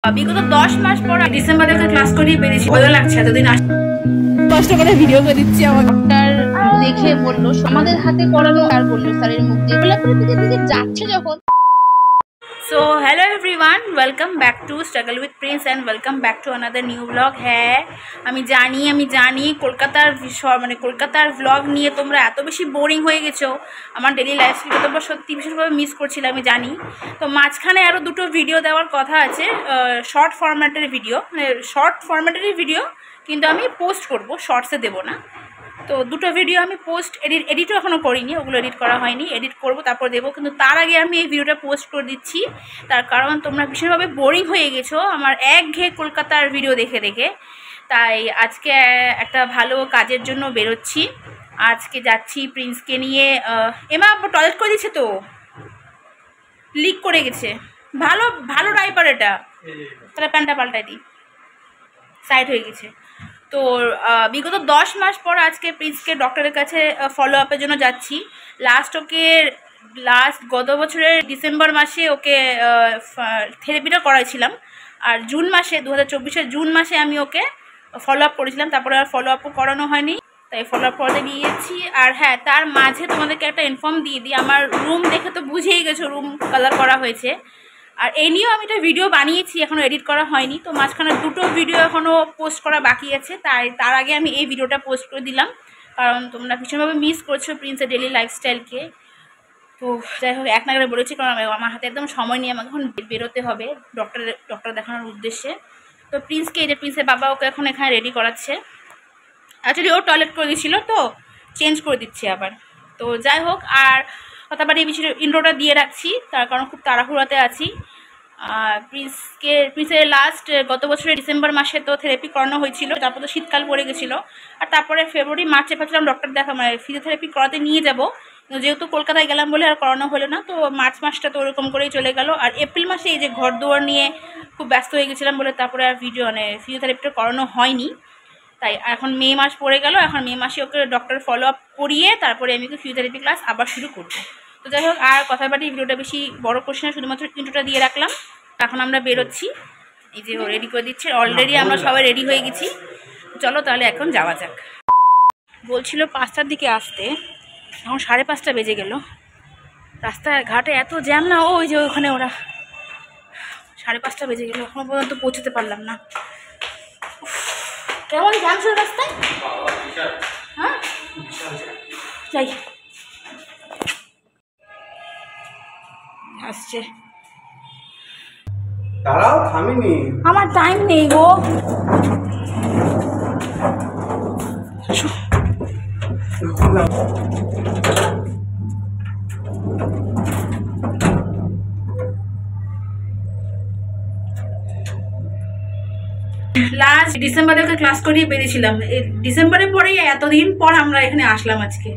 বিগত 10 মাস পর ডিসেম্বরে তো ক্লাস করিয়ে বেরিয়েছি। ভালো লাগছে এতদিন কষ্ট করে ভিডিও করে দিচ্ছি। আমার ডক্টর দেখে বলল আমাদের হাতে করানো, আর বলল স্যারের মুখ দিয়ে দিকে যাচ্ছে যখন। So hello everyone, welcome back to Struggle with Prince and welcome back to another new vlog। হ্যাঁ আমি জানি কলকাতার ভ্লগ নিয়ে তোমরা এত বেশি বোরিং হয়ে গেছো। আমার ডেলি লাইফস্টাইলকে তোমরা সত্যি ভীষণভাবে মিস করছিলে, আমি জানি। তো মাঝখানে আরও দুটো ভিডিও দেওয়ার কথা আছে, শর্ট ফরম্যাটের ভিডিও, কিন্তু আমি পোস্ট করব, শর্টসে দেবো না। তো দুটো ভিডিও আমি এডিটও এখনও করিনি, ওগুলো এডিট করা হয়নি, এডিট করব তারপর দেবো। কিন্তু তার আগে আমি এই ভিডিওটা পোস্ট করে দিচ্ছি, তার কারণ তোমরা ভীষণভাবে বোরিং হয়ে গেছো আমার একঘেয়ে কলকাতার ভিডিও দেখে দেখে। তাই আজকে একটা ভালো কাজের জন্য বেরোচ্ছি। আজকে যাচ্ছি প্রিন্সকে নিয়ে। এমা টয়লেট করে দিচ্ছে, তো লিক করে গেছে। ভালো ডাইপার এটা, তাহলে প্যান্টটা পাল্টাই দিই, সাইড হয়ে গেছে। তো বিগত 10 মাস পর আজকে প্রিন্সকে ডক্টরের কাছে ফলো আপের জন্য যাচ্ছি। গত বছরের ডিসেম্বর মাসে ওকে থেরাপিটা করাইছিলাম, আর জুন মাসে 2024-এর জুন মাসে আমি ওকে ফলো আপ করেছিলাম। তারপরে আর ফলো আপও করানো হয়নি, তাই ফলো আপ করতে নিয়ে গেছি। আর হ্যাঁ, তার মাঝে তোমাদেরকে একটা ইনফর্ম দিয়ে দিই, আমার রুম দেখে তো বুঝেই গেছো রুম কালার করা হয়েছে। আর এই নিয়েও আমি একটা ভিডিও বানিয়েছি, এখনও এডিট করা হয়নি। তো মাঝখানে দুটো ভিডিও এখনও পোস্ট করা বাকি আছে, তার আগে আমি এই ভিডিওটা পোস্ট করে দিলাম, কারণ তোমরা ভীষণভাবে মিস করছো প্রিন্সের ডেলি লাইফস্টাইলকে। তো যাই হোক, এক নাগারে বলেছি, কারণ আমার হাতে একদম সময় নিয়ে আমাকে এখন বেরোতে হবে ডক্টর দেখানোর উদ্দেশ্যে। তো প্রিন্সের বাবা ওকে এখন এখানে রেডি করাচ্ছে। অ্যাকচুয়ালি ও টয়লেট করে দিয়েছিলো, তো চেঞ্জ করে দিচ্ছি আবার। তো যাই হোক, আর কথা বাড়ি ইন্ট্রোটা দিয়ে রাখছি, তার কারণ খুব তাড়াহুড়াতে আছি। প্রিন্সের গত বছরের ডিসেম্বর মাসে তো থেরাপি করানো হয়েছিল, তারপর তো শীতকাল পড়ে গেছিলো। আর তারপরে ফেব্রুয়ারি মার্চে ভাবছিলাম ডক্টর ফিজিওথেরাপি করাতে নিয়ে যাব, যেহেতু কলকাতায় গেলাম বলে আর করানো হলো না। তো মার্চ মাসটা তো ওরকম করেই চলে গেল। আর এপ্রিল মাসে এই যে ঘর দুয়ার নিয়ে খুব ব্যস্ত হয়ে গেছিলাম বলে তারপরে আর ফিজিওথেরাপিটা করানো হয়নি। তাই এখন মে মাস পড়ে গেল, এখন মে মাসে ওকে ডক্টর ফলো আপ করিয়ে তারপরে আমি ফিজিওথেরাপি ক্লাস আবার শুরু করবো। তো যাই হোক, আর কথা বাড়ি ভিডিওটা বেশি বড় করছি না, শুধুমাত্র ইন্ট্রোটা দিয়ে রাখলাম। এখন আমরা বেরোচ্ছি, এই যে ও রেডি করে দিচ্ছে। অলরেডি আমরা সবাই রেডি হয়ে গেছি, চলো তাহলে এখন যাওয়া যাক। বলছিল 5টার দিকে আসতে, এখন 5:30 বেজে গেল। রাস্তায় ঘাটে এত জ্যাম না, ওই যে ওখানে ওরা 5:30 বেজে গেল, এখনো পর্যন্ত পৌঁছতে পারলাম না। কেমন জ্যাম ছিল রাস্তায়? হ্যাঁ যাই, আসছে। দাঁড়াও, থামিনি, আমার টাইম নেই গো। লাস্ট ডিসেম্বরে ওকে ক্লাস করিয়ে বেরিয়েছিলাম, ডিসেম্বরের পরেই এতদিন পর আমরা এখানে আসলাম আজকে।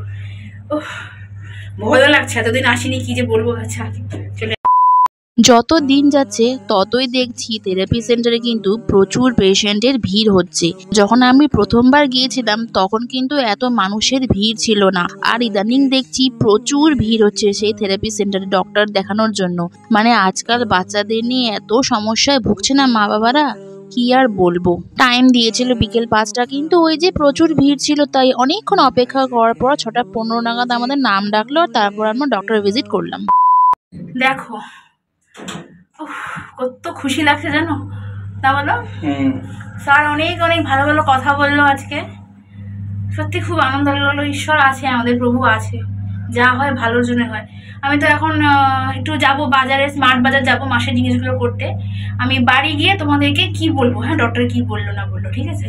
ভালো লাগছে, এতদিন আসিনি, কি যে বলবো। আচ্ছা চলে। যত দিন যাচ্ছে ততই দেখছি থেরাপি সেন্টারে কিন্তু প্রচুর পেশেন্টের ভিড় হচ্ছে। যখন আমি প্রথমবার গিয়েছিলাম তখন কিন্তু এত মানুষের ভিড় ছিল না, আর ইদানিং দেখছি প্রচুর ভিড় হচ্ছে সেই থেরাপি সেন্টারে ডক্টর দেখানোর জন্য। মানে আজকাল বাচ্চাদের নিয়ে এত সমস্যায় ভুগছে না মা বাবারা, কি আর বলবো। টাইম দিয়েছিল বিকেল 5টা, কিন্তু ওই যে প্রচুর ভিড় ছিল, তাই অনেকক্ষণ অপেক্ষা করার পর 6:15 নাগাদ আমাদের নাম ডাকলো, আর তারপর আমরা ডক্টর ভিজিট করলাম। দেখো কত খুশি লাগছে জানো, তা বলো। স্যার অনেক ভালো ভালো কথা বললো আজকে, সত্যি খুব আনন্দ লাগলো। ঈশ্বর আছে, আমাদের প্রভু আছে, যা হয় ভালোর জন্য হয়। আমি তো এখন একটু যাব বাজারে, স্মার্ট বাজার যাব মাসের জিনিসগুলো করতে। আমি বাড়ি গিয়ে তোমাদেরকে কি বলবো, হ্যাঁ ডক্টর কি বললো না বললো, ঠিক আছে।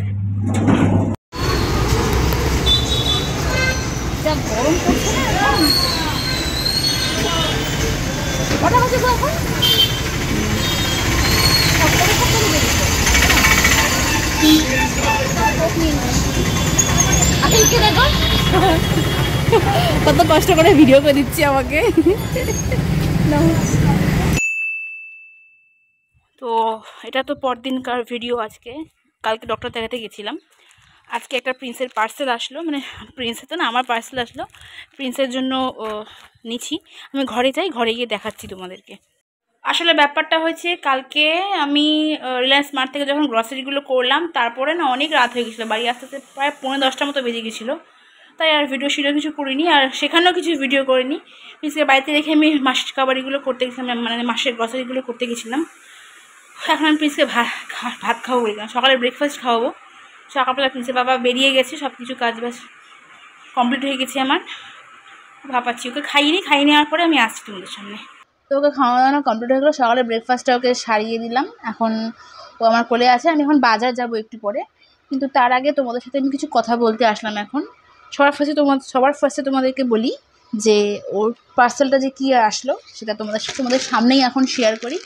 যা গরম পড়ছে না এখন। কটা বাজে গো এখন? কত কষ্ট করে ভিডিও করে দিচ্ছি আমাকে। তো এটা তো পরদিনকার ভিডিও। কালকে ডক্টর দেখাতে গেছিলাম। আজকে একটা প্রিন্সের পার্সেল আসলো, মানে প্রিন্সের তো না, আমার পার্সেল আসলো। প্রিন্সের জন্য নিচ্ছি। আমি ঘরে যাই, ঘরে গিয়ে দেখাচ্ছি তোমাদেরকে। আসলে ব্যাপারটা হয়েছে, কালকে আমি রিলায়েন্স মার্ট থেকে যখন গ্রসারিগুলো করলাম, তারপরে না অনেক রাত হয়ে গেছিলো, বাড়ি আস্তে আস্তে প্রায় 9:30টার মতো বেজে গেছিলো। তাই আর ভিডিও কিছু করিনি, আর সেখানেও কিছু ভিডিও করিনি। বিশেষ বাড়িতে রেখে আমি মাসের খাবারগুলো করতে গেছিলাম, মানে মাসের গ্রসারিগুলো করতে গেছিলাম। এখন আমি প্রিন্সকে ভাত খাবো বললাম, সকালে ব্রেকফাস্ট খাওয়াবো। সকালবেলা প্রিন্সের বাবা বেরিয়ে গেছে, সব কিছু কাজ বাজ কমপ্লিট হয়ে গেছে আমার। ভাপাচ্ছি, ওকে খাইয়ে নেওয়ার পরে আমি আসছি তোমাদের সামনে। তো ওকে খাওয়া দাওয়া কমপ্লিট হয়ে গেলো, সকালে ব্রেকফাস্টটা ওকে সারিয়ে দিলাম। এখন ও আমার কোলে আছে, আমি এখন বাজার যাব একটু পরে। কিন্তু তার আগে তোমাদের সাথে আমি কিছু কথা বলতে আসলাম এখন। সবার ফার্স্টে তোমাদেরকে বলি যে ওর পার্সেলটা যে কী আসলো সেটা তোমাদের সামনেই এখন শেয়ার করি,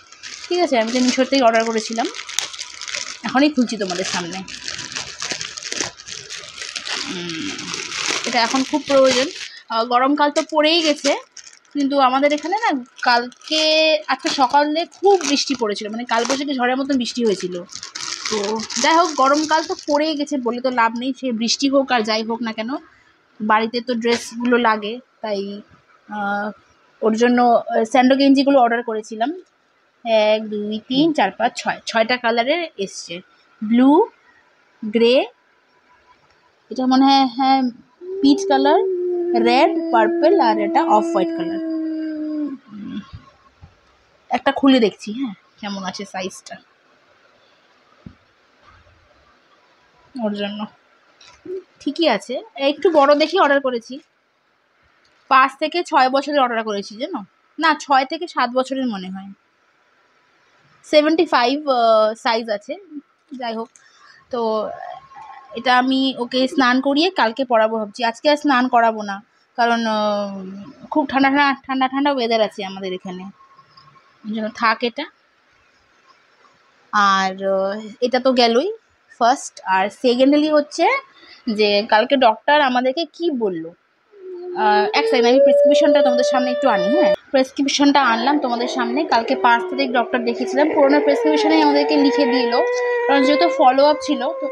ঠিক আছে? আমি তো মিশোর থেকেই অর্ডার করেছিলাম, এখনই খুলছি তোমাদের সামনে। এটা এখন খুব প্রয়োজন, গরমকাল তো পড়েই গেছে, কিন্তু আমাদের এখানে না কালকে আজকে সকালে খুব বৃষ্টি পড়েছিল, মানে কালবৈশাখী ঝড়ের মতন বৃষ্টি হয়েছিল। তো যাই হোক, গরমকাল তো পড়েই গেছে বলে তো লাভ নেই, সে বৃষ্টি হোক আর যাই হোক না কেন, বাড়িতে তো ড্রেসগুলো লাগে। তাই ওর জন্য স্যান্ডো গেঞ্জিগুলো অর্ডার করেছিলাম। 1 2 3 4 5 6টা কালারের এসছে, ব্লু, গ্রে, এটা মনে হয় হ্যাঁ পিচ কালার, রেড, পার্পল, আর এটা অফ হোয়াইট কালার। একটা খুলে দেখছি হ্যাঁ কেমন আছে সাইজটা ওর জন্য। ঠিকই আছে, একটু বড় দেখে অর্ডার করেছি। 5 থেকে 6 বছরের অর্ডার করেছি জানো, না 6 থেকে 7 বছরের মনে হয়। 75 সাইজ আছে। যাই হোক, তো এটা আমি ওকে স্নান করিয়ে কালকে পরাবো ভাবছি। আজকে আর স্নান করাবো না, কারণ খুব ঠান্ডা ওয়েদার আছে আমাদের এখানে, এই জন্য থাক এটা। আর এটা তো গেলই ফার্স্ট। আর সেকেন্ডলি হচ্ছে যে কালকে ডক্টর আমাদেরকে কি বললো, এক সেকেন্ড আমি প্রেসক্রিপশনটা তোমাদের সামনে একটু আনি। হ্যাঁ, প্রেসক্রিপশনটা আনলাম তোমাদের সামনে। কালকে 5 তারিখ ডক্টর দেখিয়েছিলাম, পুরোনো প্রেসক্রিপশনে আমাদেরকে লিখে দিল, কারণ যেহেতু ফলো আপ ছিল। তো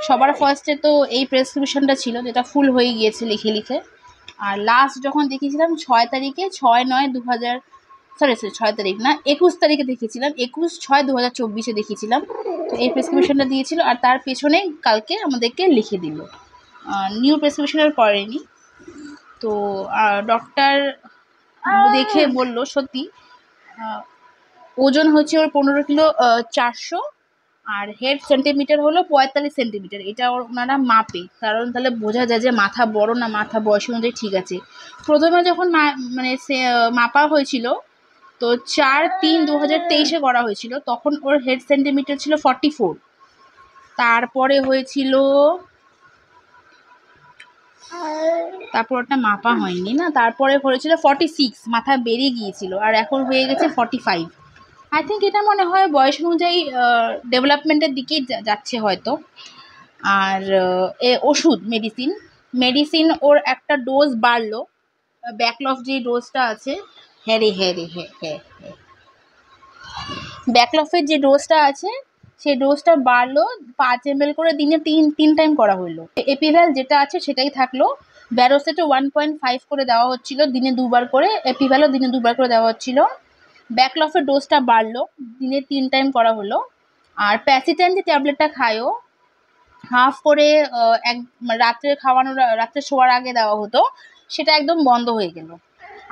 সবার ফার্স্টে তো এই প্রেসক্রিপশনটা ছিল, যেটা ফুল হয়ে গিয়েছে লিখে লিখে। আর লাস্ট যখন দেখিয়েছিলাম 6 তারিখে 6/9/2000, সরি 6 তারিখ না 21 তারিখে দেখিয়েছিলাম, 21/6/2024 দেখিয়েছিলাম। তো এই প্রেসক্রিপশনটা দিয়েছিল, আর তার পেছনে কালকে আমাদেরকে লিখে দিল। নিউ প্রেসক্রিপশন আর করেনি। তো ডক্টর দেখে বলল সত্যি ওজন হচ্ছে ওর 15 কিলো 400, আর হেড সেন্টিমিটার হলো 45 সেন্টিমিটার। এটা ওনারা মাপে, কারণ তাহলে বোঝা যায় যে মাথা বড় না মাথা বয়স অনুযায়ী ঠিক আছে। প্রথমে যখন মানে মাপা হয়েছিল, তো 4/3/2023 করা হয়েছিল, তখন ওর হেড সেন্টিমিটার ছিল 44। তারপরে হয়েছিল, তারপর ওটা মাপা হয়নি না, তারপরে হয়েছিল 46, মাথা বেরিয়ে গিয়েছিল, আর এখন হয়ে গেছে 45। আই থিঙ্ক এটা মনে হয় বয়স অনুযায়ী ডেভেলপমেন্টের দিকেই যাচ্ছে হয়তো। আর ওষুধ মেডিসিন ওর একটা ডোজ বাড়লো, ব্যাকলফ যে ডোজটা আছে, হ্যাঁ ব্যাকলফের যে ডোজটা আছে সেই ডোজটা বাড়লো, 5 ml করে দিনে 3 টাইম করা হলো। এপিভ্যাল যেটা আছে সেটাই থাকলো। ব্যারোসেটও 1.5 করে দেওয়া হচ্ছিল দিনে 2বার করে, এপিভ্যালও দিনে 2বার করে দেওয়া হচ্ছিল। ব্যাকলফের ডোজটা বাড়লো, দিনে 3 টাইম করা হলো। আর প্যাসিটেন যে ট্যাবলেটটা খায়ও হাফ করে রাত্রে শোয়ার আগে দেওয়া হতো, সেটা একদম বন্ধ হয়ে গেল।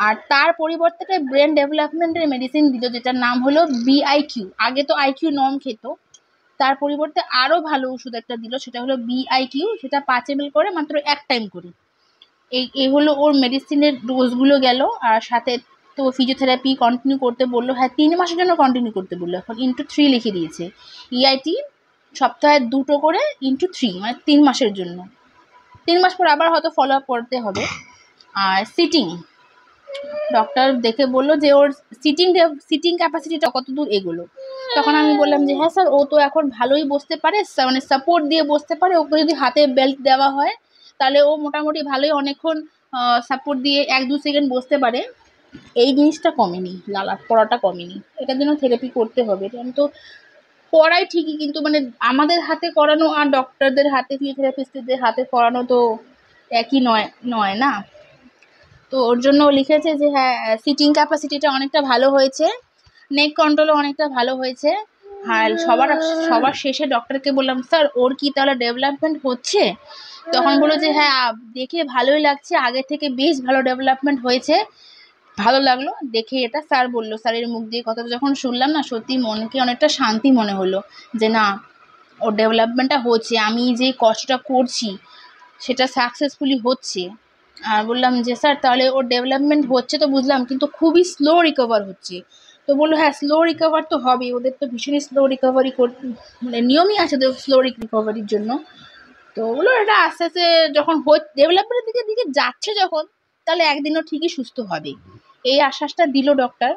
আর তার পরিবর্তে ব্রেন ডেভেলপমেন্টের মেডিসিন দিল, যেটার নাম হলো BIQ। আগে তো IQ নর্ম খেত, তার পরিবর্তে আরও ভালো ওষুধ একটা দিল, সেটা হলো BIQ। সেটা 5 ml করে মাত্র 1 টাইম করে। এই হলো ওর মেডিসিনের ডোজগুলো গেল। আর সাথে তো ফিজিওথেরাপি কন্টিনিউ করতে বললো, হ্যাঁ 3 মাসের জন্য কন্টিনিউ করতে বললো। এখন ×3 লিখে দিয়েছে। EIT সপ্তাহে 2টো করে ×3, মানে 3 মাসের জন্য। 3 মাস পর আবার হয়তো ফলো আপ করতে হবে। আর সিটিং ডক্টর দেখে বললো যে ওর সিটিং ক্যাপাসিটিটা কত দূর এগোলো। তখন আমি বললাম যে হ্যাঁ স্যার, ও তো এখন ভালোই বসতে পারে, মানে সাপোর্ট দিয়ে বসতে পারে। ওকে যদি হাতে বেল্ট দেওয়া হয় তাহলে ও মোটামুটি ভালোই অনেকক্ষণ সাপোর্ট দিয়ে 1-2 সেকেন্ড বসতে পারে। এই জিনিসটা কমেনি, লালাট পড়াটা কমেনি, এটার জন্য থেরাপি করতে হবে। আমি তো পড়াই ঠিকই, কিন্তু মানে আমাদের হাতে করানো আর ডক্টরদের হাতে, ফিজিওথেরাপিস্টদের হাতে করানো তো একই নয় না। তো ওর জন্য লিখেছে যে হ্যাঁ সিটিং ক্যাপাসিটিটা অনেকটা ভালো হয়েছে। নেক কন্ট্রোলও অনেকটা ভালো হয়েছে। আর সবার শেষে ডক্টরকে বললাম, স্যার ওর কি তাহলে ডেভেলপমেন্ট হচ্ছে? তখন বললো যে হ্যাঁ, দেখে ভালোই লাগছে, আগে থেকে বেশ ভালো ডেভেলপমেন্ট হয়েছে, ভালো লাগলো দেখে এটা। স্যার বললো, স্যারের মুখ দিয়ে কথাটা যখন শুনলাম না, সত্যি মনকে অনেকটা শান্তি মনে হলো যে না, ওর ডেভেলপমেন্টটা হচ্ছে, আমি যে কষ্টটা করছি সেটা সাকসেসফুলি হচ্ছে। আর বললাম যে স্যার তাহলে ওর ডেভেলপমেন্ট হচ্ছে তো বুঝলাম, কিন্তু খুবই স্লো রিকভার হচ্ছে। তো বললো হ্যাঁ, স্লো রিকভার তো হবেই, ওদের তো ভীষণই স্লো রিকভারি মানে নিয়মই আছে ওদের স্লো রিকভারির জন্য। তো বললো এটা আস্তে আস্তে যখন ডেভেলপমেন্টের দিকে যাচ্ছে যখন, তাহলে একদিনও ঠিকই সুস্থ হবে, এই আশ্বাসটা দিল ডক্টর।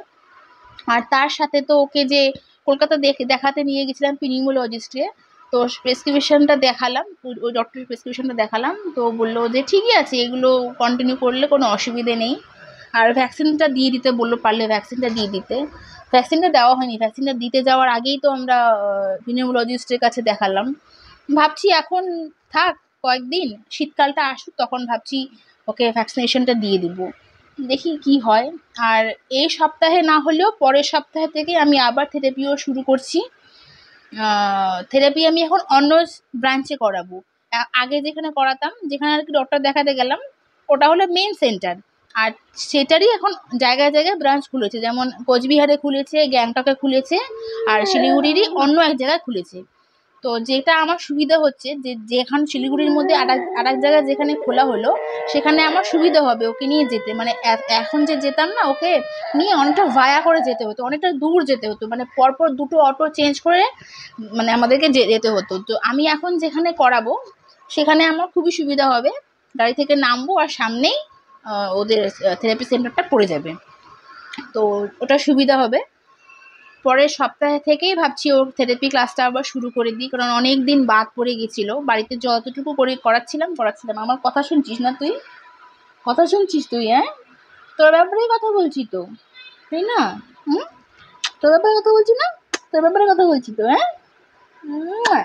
আর তার সাথে তো ওকে যে কলকাতা দেখাতে নিয়ে গেছিলাম পিনিউমোলজিস্টকে, তো প্রেসক্রিপশনটা দেখালাম, ওই ডক্টরের প্রেসক্রিপশনটা দেখালাম, তো বললো যে ঠিকই আছে, এগুলো কন্টিনিউ করলে কোনো অসুবিধে নেই। আর ভ্যাকসিনটা দিয়ে দিতে বললো, পারলে ভ্যাকসিনটা দিয়ে দিতে। ভ্যাকসিনটা দেওয়া হয়নি, ভ্যাকসিনটা দিতে যাওয়ার আগেই তো আমরা পিনিউমোলজিস্টের কাছে দেখালাম। ভাবছি এখন থাক কয়েকদিন, শীতকালটা আসুক তখন ভাবছি ওকে ভ্যাকসিনেশনটা দিয়ে দিব, দেখি কি হয়। আর এই সপ্তাহে না হলেও পরের সপ্তাহে থেকে আমি আবার থেরাপিও শুরু করছি। থেরাপি আমি এখন অন্য ব্রাঞ্চে করাবো। আগে যেখানে করাতাম, যেখানে আর কি ডক্টর দেখাতে গেলাম, ওটা হলো মেন সেন্টার, আর সেটারই এখন জায়গায় জায়গায় ব্রাঞ্চ খুলেছে, যেমন কোচবিহারে খুলেছে, গ্যাংটকে খুলেছে, আর শিলিগুড়িরই অন্য এক জায়গায় খুলেছে। তো যেটা আমার সুবিধা হচ্ছে যে যেখানে শিলিগুড়ির মধ্যে আর এক জায়গায় যেখানে খোলা হলো, সেখানে আমার সুবিধা হবে ওকে নিয়ে যেতে। মানে এখন যে যেতাম না, ওকে নিয়ে অনেকটা ভায়া করে যেতে হতো, অনেকটা দূর যেতে হতো, মানে পরপর দুটো অটো চেঞ্জ করে মানে আমাদেরকে যেতে হতো। তো আমি এখন যেখানে করাবো সেখানে আমার খুবই সুবিধা হবে, গাড়ি থেকে নামবো আর সামনেই ওদের থেরাপি সেন্টারটা পড়ে যাবে, তো ওটা সুবিধা হবে। পরের সপ্তাহে থেকেই ভাবছি ওর থেরাপি ক্লাসটা আবার শুরু করে দিই, কারণ অনেক দিন বাদ পড়ে গেছিলো, বাড়িতে যতটুকু করে করাচ্ছিলাম। আমার কথা শুনছিস না তুই? কথা শুনছিস তুই? হ্যাঁ, তোর ব্যাপারেই কথা বলছি তো, তাই না? তোর ব্যাপারে কথা বলছি না, তোর ব্যাপারে কথা বলছি তো। হ্যাঁ,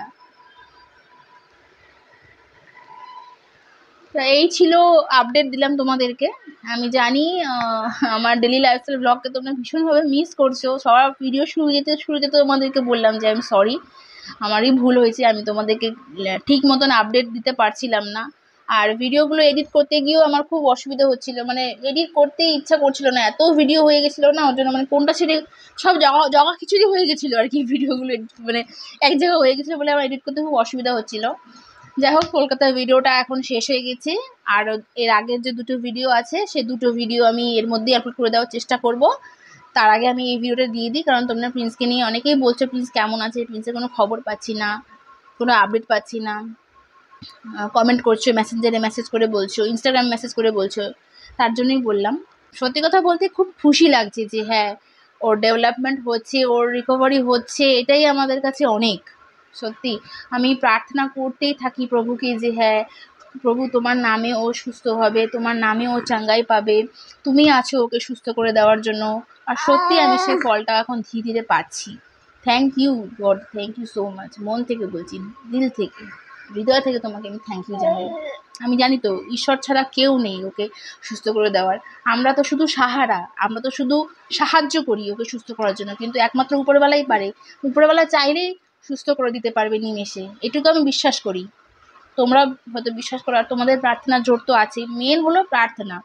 তো এই ছিল আপডেট দিলাম তোমাদেরকে। আমি জানি আমার ডেলি লাইফস্টাইল ব্লগকে তোমরা ভীষণভাবে মিস করছো। সবার ভিডিও শুরুতে তোমাদেরকে বললাম যে আমি সরি, আমারই ভুল হয়েছে, আমি তোমাদেরকে ঠিক মতন আপডেট দিতে পারছিলাম না। আর ভিডিওগুলো এডিট করতে গিয়েও আমার খুব অসুবিধা হচ্ছিল, মানে এডিট করতে ইচ্ছা করছিল না, এত ভিডিও হয়ে গেছিলো না, ওর জন্য মানে কোনটা ছেড়ে সব জগা খিচুড়ি হয়ে গেছিলো আর কি, ভিডিওগুলো মানে এক জায়গায় হয়ে গেছিলো বলে আমার এডিট করতে খুব অসুবিধা হচ্ছিলো। যাই হোক, কলকাতার ভিডিওটা এখন শেষ হয়ে গেছে, আর এর আগের যে দুটো ভিডিও আছে সে দুটো ভিডিও আমি এর মধ্যেই আপলোড করে দেওয়ার চেষ্টা করব। তার আগে আমি এই ভিডিওটা দিয়ে দিই, কারণ তোমরা প্রিন্সকে নিয়ে অনেকেই বলছো প্রিন্স কেমন আছে, প্রিন্সের কোনো খবর পাচ্ছি না, কোনো আপডেট পাচ্ছি না, কমেন্ট করছো, মেসেঞ্জারে মেসেজ করে বলছো, ইনস্টাগ্রাম মেসেজ করে বলছো, তার জন্যই বললাম। সত্যি কথা বলতে খুব খুশি লাগছে যে হ্যাঁ, ওর ডেভেলপমেন্ট হচ্ছে, ওর রিকভারি হচ্ছে, এটাই আমাদের কাছে অনেক। সত্যি আমি প্রার্থনা করতেই থাকি প্রভুকে যে হ্যাঁ প্রভু, তোমার নামে ও সুস্থ হবে, তোমার নামে ও চাঙ্গাই পাবে, তুমি আছো ওকে সুস্থ করে দেওয়ার জন্য। আর সত্যি আমি সেই ফলটা এখন ধীরে ধীরে পাচ্ছি। Thank you God, thank you so much, মন থেকে বলছি, দিল থেকে, হৃদয় থেকে তোমাকে আমি থ্যাংক ইউ জানাই। আমি জানি তো ঈশ্বর ছাড়া কেউ নেই ওকে সুস্থ করে দেওয়ার, আমরা তো শুধু সাহারা, আমরা তো শুধু সাহায্য করি ওকে সুস্থ করার জন্য, কিন্তু একমাত্র উপরবেলাই পারে, উপরবেলা চাইলেই সুস্থ করে দিতে পারবে নিমেষে, এটুকু আমি বিশ্বাস করি। তোমরা হয়তো বিশ্বাস করো, আর তোমাদের প্রার্থনার জোর তো আছে, মেন হলো প্রার্থনা,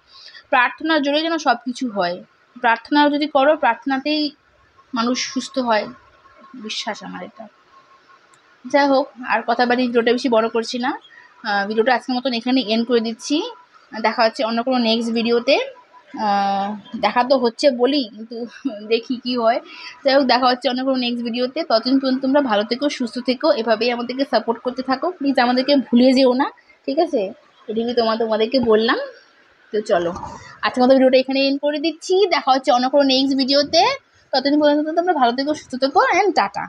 প্রার্থনার জোরে যেন সব কিছু হয়। প্রার্থনা যদি করো, প্রার্থনাতেই মানুষ সুস্থ হয়, বিশ্বাস আমার এটা। যাই হোক, আর কথা বাড়ি ভিডিওটা বেশি বড় করছি না, ভিডিওটা আজকের মতন এখানে এন্ড করে দিচ্ছি। দেখা হচ্ছে অন্য কোনো নেক্সট ভিডিওতে। দেখা তো হচ্ছে বলি, কিন্তু দেখি কি হয়। যাই হোক, দেখা হচ্ছে অন্য কোনো নেক্সট ভিডিওতে। ততদিন পর্যন্ত তোমরা ভালো থেকো, সুস্থ থেকো, এভাবেই আমাদেরকে সাপোর্ট করতে থাকো, প্লিজ আমাদেরকে ভুলে যেও না, ঠিক আছে? এটুকুই তোমাদেরকে বললাম। তো চলো, আজকের মতো ভিডিওটা এখানে এন্ড করে দিচ্ছি। দেখা হচ্ছে অন্য কোনো নেক্সট ভিডিওতে। ততদিন পর্যন্ত তোমরা ভালো থেকো, সুস্থ থেকো, অ্যান্ড টাটা।